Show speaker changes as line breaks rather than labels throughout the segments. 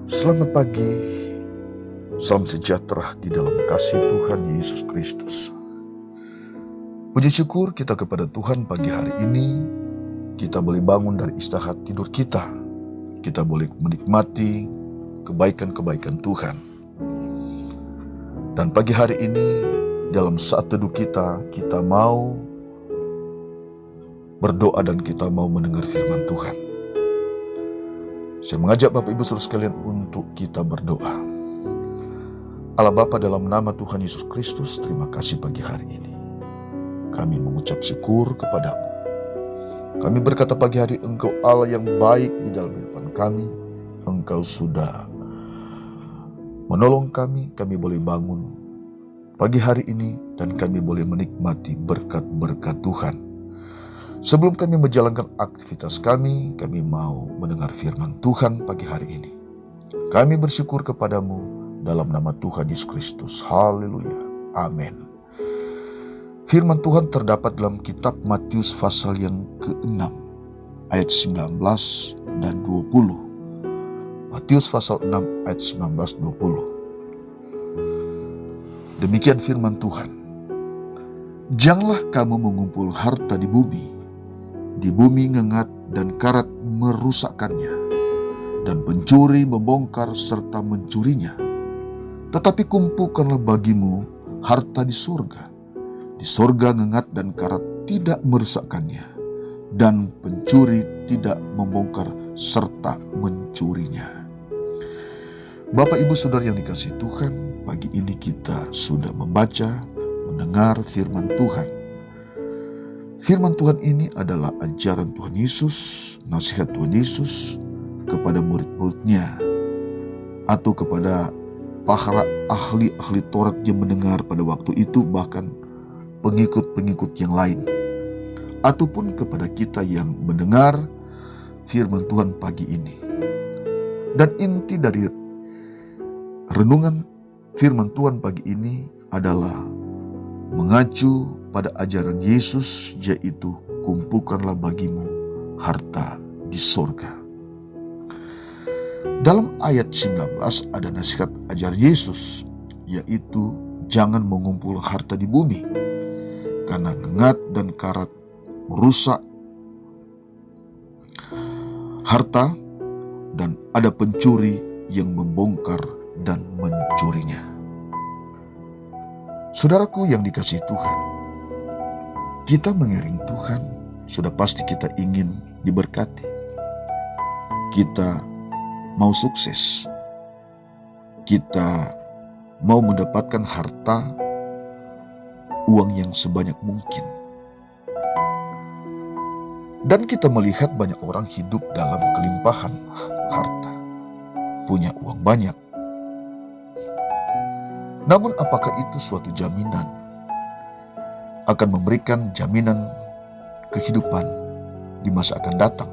Selamat pagi, salam sejahtera di dalam kasih Tuhan Yesus Kristus. Puji syukur kita kepada Tuhan pagi hari ini, kita boleh bangun dari istirahat tidur kita. Kita boleh menikmati kebaikan-kebaikan Tuhan. Dan pagi hari ini, dalam saat teduh kita mau berdoa dan kita mau mendengar firman Tuhan. Saya mengajak Bapak Ibu Saudara sekalian untuk kita berdoa. Allah Bapa, dalam nama Tuhan Yesus Kristus, terima kasih pagi hari ini. Kami mengucap syukur kepadamu. Kami berkata pagi hari Engkau Allah yang baik di dalam kehidupan kami. Engkau sudah menolong kami boleh bangun pagi hari ini dan kami boleh menikmati berkat-berkat Tuhan. Sebelum kami menjalankan aktivitas kami mau mendengar firman Tuhan pagi hari ini. Kami bersyukur kepadamu dalam nama Tuhan Yesus Kristus. Haleluya. Amin. Firman Tuhan terdapat dalam kitab Matius pasal yang ke-6 ayat 19 dan 20. Matius pasal 6 ayat 19-20. Demikian firman Tuhan. Janganlah kamu mengumpul harta di bumi ngengat dan karat merusakkannya, dan pencuri membongkar serta mencurinya. Tetapi kumpulkanlah bagimu harta di surga. Di surga ngengat dan karat tidak merusakkannya, dan pencuri tidak membongkar serta mencurinya. Bapak Ibu Saudara yang dikasihi Tuhan, pagi ini kita sudah membaca, mendengar firman Tuhan. Firman Tuhan ini adalah ajaran Tuhan Yesus, nasihat Tuhan Yesus kepada murid-muridnya atau kepada para ahli-ahli Taurat yang mendengar pada waktu itu, bahkan pengikut-pengikut yang lain, ataupun kepada kita yang mendengar firman Tuhan pagi ini. Dan inti dari renungan firman Tuhan pagi ini adalah mengacu pada ajaran Yesus, yaitu kumpulkanlah bagimu harta di sorga. Dalam ayat 19 ada nasihat ajar Yesus, yaitu jangan mengumpul harta di bumi, karena ngengat dan karat merusak harta dan ada pencuri yang membongkar dan mencurinya. Saudaraku yang dikasihi Tuhan, kita mengiring Tuhan, sudah pasti kita ingin diberkati. Kita mau sukses. Kita mau mendapatkan harta, uang yang sebanyak mungkin. Dan kita melihat banyak orang hidup dalam kelimpahan harta, punya uang banyak. Namun apakah itu suatu jaminan akan memberikan jaminan kehidupan di masa akan datang?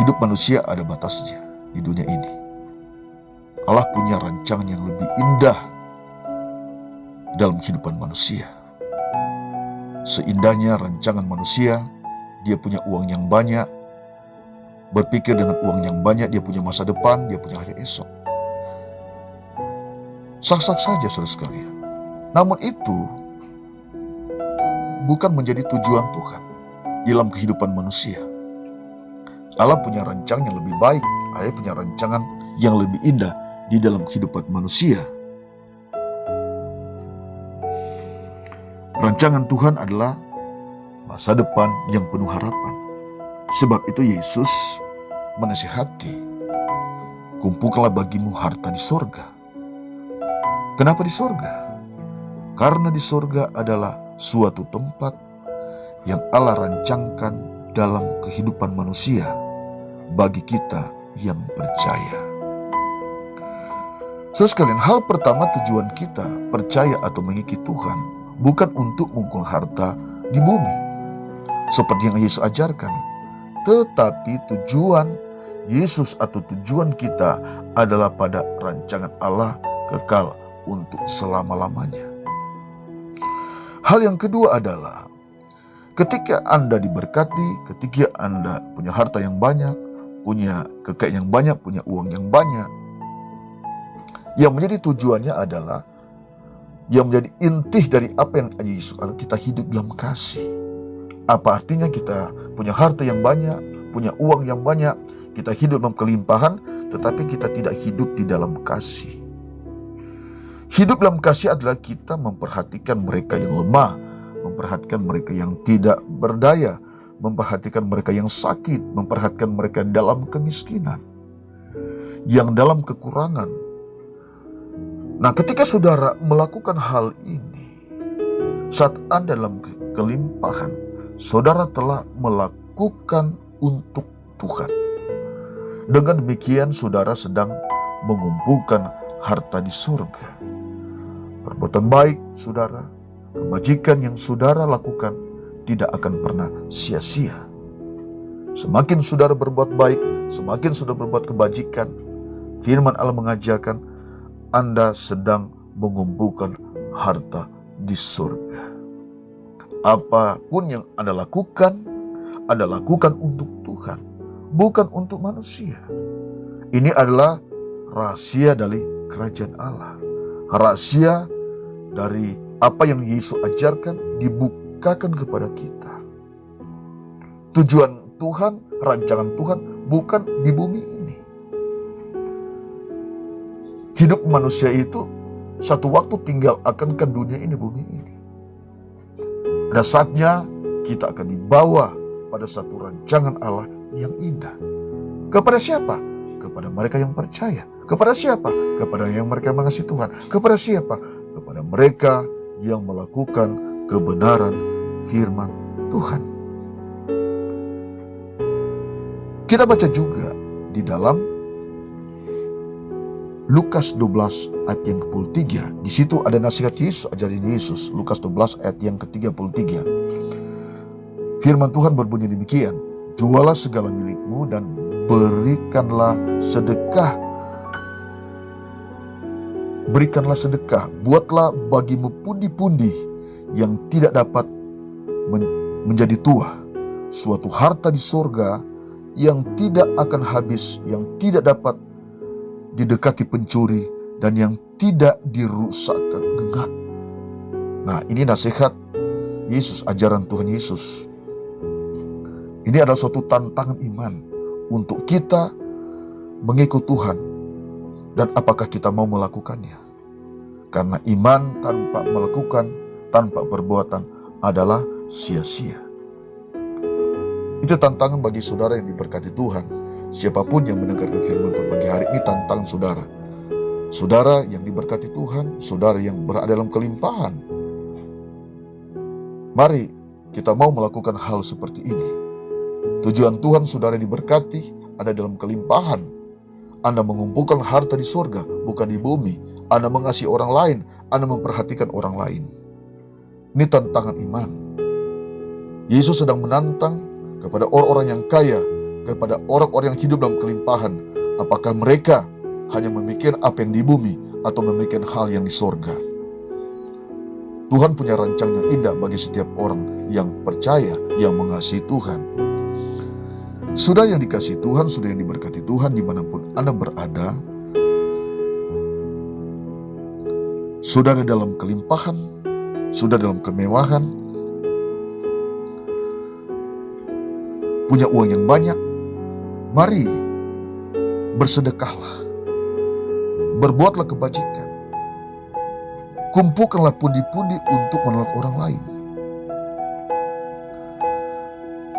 Hidup manusia ada batasnya di dunia ini. Allah punya rancangan yang lebih indah dalam kehidupan manusia. Seindahnya rancangan manusia, dia punya uang yang banyak, berpikir dengan uang yang banyak, dia punya masa depan, dia punya hari esok. Sah-sah saja saudara sekalian. Namun itu bukan menjadi tujuan Tuhan dalam kehidupan manusia. Allah punya rancangan yang lebih baik. Allah punya rancangan yang lebih indah di dalam kehidupan manusia. Rancangan Tuhan adalah masa depan yang penuh harapan. Sebab itu Yesus menasihati, kumpulkanlah bagimu harta di sorga. Kenapa di sorga? Karena di sorga adalah suatu tempat yang Allah rancangkan dalam kehidupan manusia bagi kita yang percaya. Saudara sekalian, hal pertama tujuan kita percaya atau mengikuti Tuhan bukan untuk mengumpul harta di bumi seperti yang Yesus ajarkan, tetapi tujuan Yesus atau tujuan kita adalah pada rancangan Allah kekal untuk selama-lamanya. Hal yang kedua adalah ketika Anda diberkati, ketika Anda punya harta yang banyak, punya kekayaan yang banyak, punya uang yang banyak. Yang menjadi tujuannya adalah, yang menjadi inti dari apa yang Yesus adalah kita hidup dalam kasih. Apa artinya kita punya harta yang banyak, punya uang yang banyak, kita hidup dalam kelimpahan, tetapi kita tidak hidup di dalam kasih. Hidup dalam kasih adalah kita memperhatikan mereka yang lemah, memperhatikan mereka yang tidak berdaya, memperhatikan mereka yang sakit, memperhatikan mereka dalam kemiskinan, yang dalam kekurangan. Nah, ketika saudara melakukan hal ini, saat Anda dalam kelimpahan, saudara telah melakukan untuk Tuhan. Dengan demikian saudara sedang mengumpulkan harta di surga. Perbuatan baik saudara, kebajikan yang saudara lakukan tidak akan pernah sia-sia. Semakin saudara berbuat baik, semakin saudara berbuat kebajikan, firman Allah mengajarkan Anda sedang mengumpulkan harta di surga. Apapun yang Anda lakukan untuk Tuhan, bukan untuk manusia. Ini adalah rahasia dari kerajaan Allah. Rahasia dari apa yang Yesus ajarkan dibukakan kepada kita. Tujuan Tuhan, rancangan Tuhan bukan di bumi ini. Hidup manusia itu satu waktu tinggal akankan dunia ini, bumi ini. Pada saatnya kita akan dibawa pada satu rancangan Allah yang indah. Kepada siapa? Kepada mereka yang percaya. Kepada siapa? Kepada yang mereka mengasihi Tuhan. Kepada siapa? Kepada mereka yang melakukan kebenaran firman Tuhan. Kita baca juga di dalam Lukas 12 ayat yang ke-33. Di situ ada nasihat Yesus, ajaran Yesus. Lukas 12 ayat yang ke-33. Firman Tuhan berbunyi demikian, jualah segala milikmu dan berikanlah sedekah. Berikanlah sedekah, buatlah bagimu pundi-pundi yang tidak dapat menjadi tua, suatu harta di sorga yang tidak akan habis, yang tidak dapat didekati pencuri, dan yang tidak dirusakkan gengat. Nah, ini nasihat Yesus, ajaran Tuhan Yesus. Ini adalah suatu tantangan iman untuk kita mengikut Tuhan, dan apakah kita mau melakukannya. Karena iman tanpa melakukan, tanpa perbuatan adalah sia-sia. Itu tantangan bagi saudara yang diberkati Tuhan. Siapapun yang mendengarkan firman Tuhan pagi hari ini, tantangan saudara. Saudara yang diberkati Tuhan, saudara yang berada dalam kelimpahan. Mari kita mau melakukan hal seperti ini. Tujuan Tuhan saudara diberkati ada dalam kelimpahan. Anda mengumpulkan harta di surga, bukan di bumi. Anda mengasihi orang lain, Anda memperhatikan orang lain. Ini tantangan iman. Yesus sedang menantang kepada orang-orang yang kaya, kepada orang-orang yang hidup dalam kelimpahan. Apakah mereka hanya memikirkan apa yang di bumi atau memikirkan hal yang di sorga? Tuhan punya rancangan yang indah bagi setiap orang yang percaya, yang mengasihi Tuhan. Sudah yang dikasihi Tuhan, sudah yang diberkati Tuhan, dimanapun Anda berada, sudah dalam kelimpahan, sudah dalam kemewahan, punya uang yang banyak, mari bersedekahlah, berbuatlah kebajikan, kumpulkanlah pundi-pundi untuk menolong orang lain.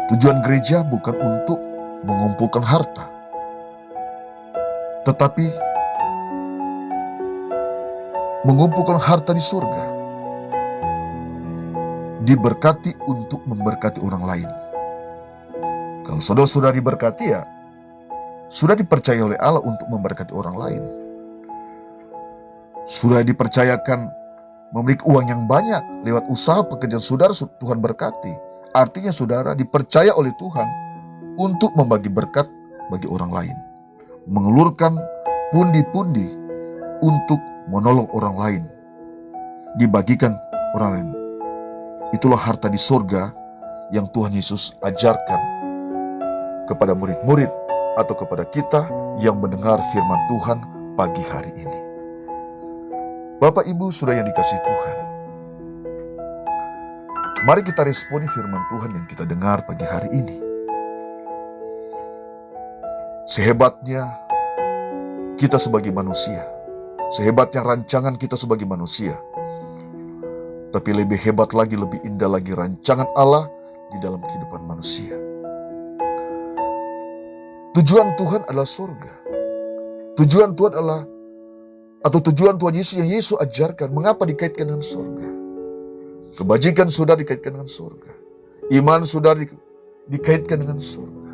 Tujuan gereja bukan untuk mengumpulkan harta, tetapi mengumpulkan harta di surga, diberkati untuk memberkati orang lain. Kalau saudara-saudara diberkati, ya sudah dipercaya oleh Allah untuk memberkati orang lain. Sudah dipercayakan memiliki uang yang banyak lewat usaha pekerjaan saudara, Tuhan berkati. Artinya saudara dipercaya oleh Tuhan untuk membagi berkat bagi orang lain, mengelurkan pundi-pundi untuk menolong orang lain, dibagikan orang lain. Itulah harta di surga yang Tuhan Yesus ajarkan kepada murid-murid atau kepada kita yang mendengar firman Tuhan pagi hari ini. Bapak Ibu Saudara yang dikasihi Tuhan, mari kita responi firman Tuhan yang kita dengar pagi hari ini. Sehebatnya kita sebagai manusia, sehebatnya rancangan kita sebagai manusia, tapi lebih hebat lagi, lebih indah lagi rancangan Allah di dalam kehidupan manusia. Tujuan Tuhan adalah surga. Tujuan Tuhan adalah, atau tujuan Tuhan Yesus yang Yesus ajarkan, mengapa dikaitkan dengan surga? Kebajikan sudah dikaitkan dengan surga. Iman sudah dikaitkan dengan surga.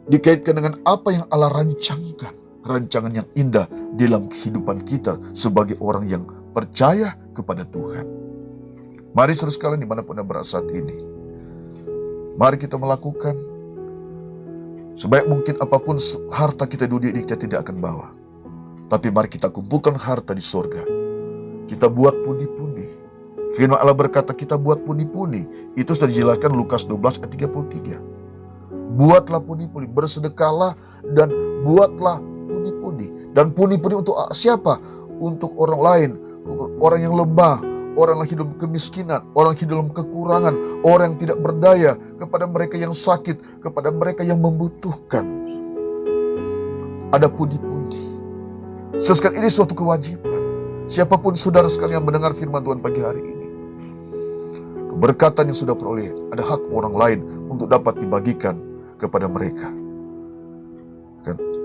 Dikaitkan dengan apa yang Allah rancangkan. Rancangan yang indah dalam kehidupan kita sebagai orang yang percaya kepada Tuhan. Mari saudara sekalian dimanapun Anda berada saat ini, mari kita melakukan sebaik mungkin apapun harta kita dunia ini kita tidak akan bawa. Tapi mari kita kumpulkan harta di sorga. Kita buat pundi-pundi. Firman Allah berkata kita buat pundi-pundi. Itu sudah dijelaskan Lukas 12 ayat 33. Buatlah pundi-pundi, bersedekahlah dan buatlah pundi-pundi. Dan pundi-pundi untuk siapa? Untuk orang lain, orang yang lemah, orang yang hidup kemiskinan, orang yang hidup dalam kekurangan, orang yang tidak berdaya, kepada mereka yang sakit, kepada mereka yang membutuhkan. Ada pundi-pundi. Sesekali ini suatu kewajiban. Siapapun saudara sekalian yang mendengar firman Tuhan pagi hari ini, keberkatan yang sudah peroleh, ada hak orang lain untuk dapat dibagikan kepada mereka.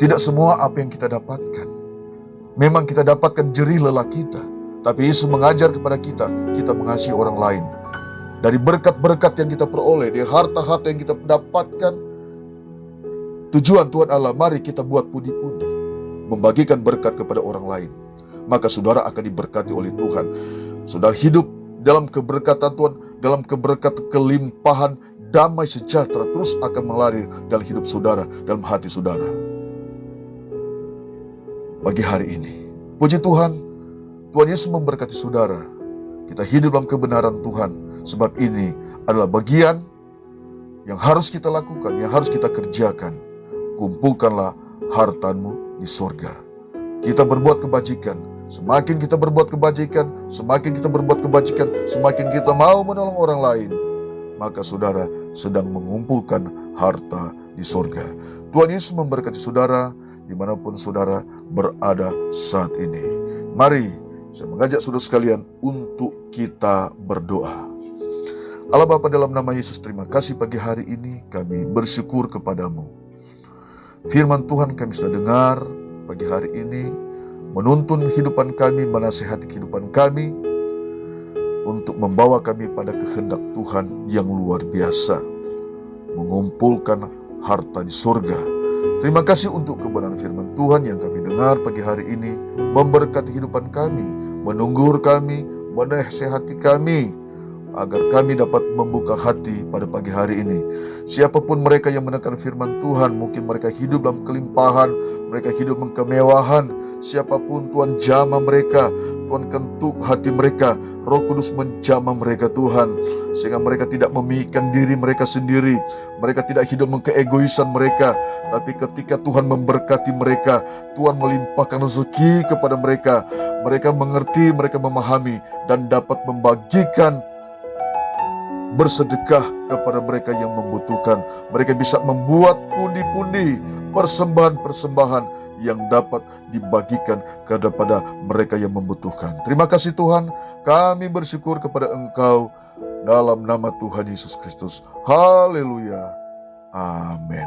Tidak semua apa yang kita dapatkan memang kita dapatkan jerih lelah kita. Tapi Yesus mengajar kepada kita, kita mengasihi orang lain. Dari berkat-berkat yang kita peroleh, dari harta-harta yang kita dapatkan, tujuan Tuhan Allah, mari kita buat pundi-pundi, membagikan berkat kepada orang lain. Maka saudara akan diberkati oleh Tuhan. Saudara hidup dalam keberkatan Tuhan, dalam keberkatan kelimpahan, damai sejahtera terus akan mengalir dalam hidup saudara, dalam hati saudara. Bagi hari ini, puji Tuhan, Tuhan Yesus memberkati saudara. Kita hidup dalam kebenaran Tuhan. Sebab ini adalah bagian yang harus kita lakukan, yang harus kita kerjakan. Kumpulkanlah hartamu di sorga. Kita berbuat kebajikan. Semakin kita berbuat kebajikan, semakin kita berbuat kebajikan, semakin kita mau menolong orang lain, maka saudara sedang mengumpulkan harta di sorga. Tuhan Yesus memberkati saudara dimanapun saudara berada saat ini. Mari saya mengajak saudara sekalian untuk kita berdoa. Allah Bapa, dalam nama Yesus, terima kasih pagi hari ini kami bersyukur kepadamu. Firman Tuhan kami sudah dengar pagi hari ini, menuntun kehidupan kami, menasihati kehidupan kami, untuk membawa kami pada kehendak Tuhan yang luar biasa, mengumpulkan harta di surga. Terima kasih untuk kebenaran firman Tuhan yang kami dengar pagi hari ini, memberkati kehidupan kami, menunggur kami, menasihati kami, agar kami dapat membuka hati pada pagi hari ini. Siapapun mereka yang menekan firman Tuhan, mungkin mereka hidup dalam kelimpahan, mereka hidup dalam kemewahan. Siapapun Tuhan jamah mereka, Tuhan kentuk hati mereka, Roh Kudus menjamah mereka Tuhan, sehingga mereka tidak memikirkan diri mereka sendiri, mereka tidak hidup keegoisan mereka. Tapi ketika Tuhan memberkati mereka, Tuhan melimpahkan rezeki kepada mereka, mereka mengerti, mereka memahami, dan dapat membagikan, bersedekah kepada mereka yang membutuhkan. Mereka bisa membuat pundi-pundi, persembahan-persembahan yang dapat dibagikan kepada mereka yang membutuhkan. Terima kasih Tuhan, kami bersyukur kepada Engkau dalam nama Tuhan Yesus Kristus. Haleluya. Amin.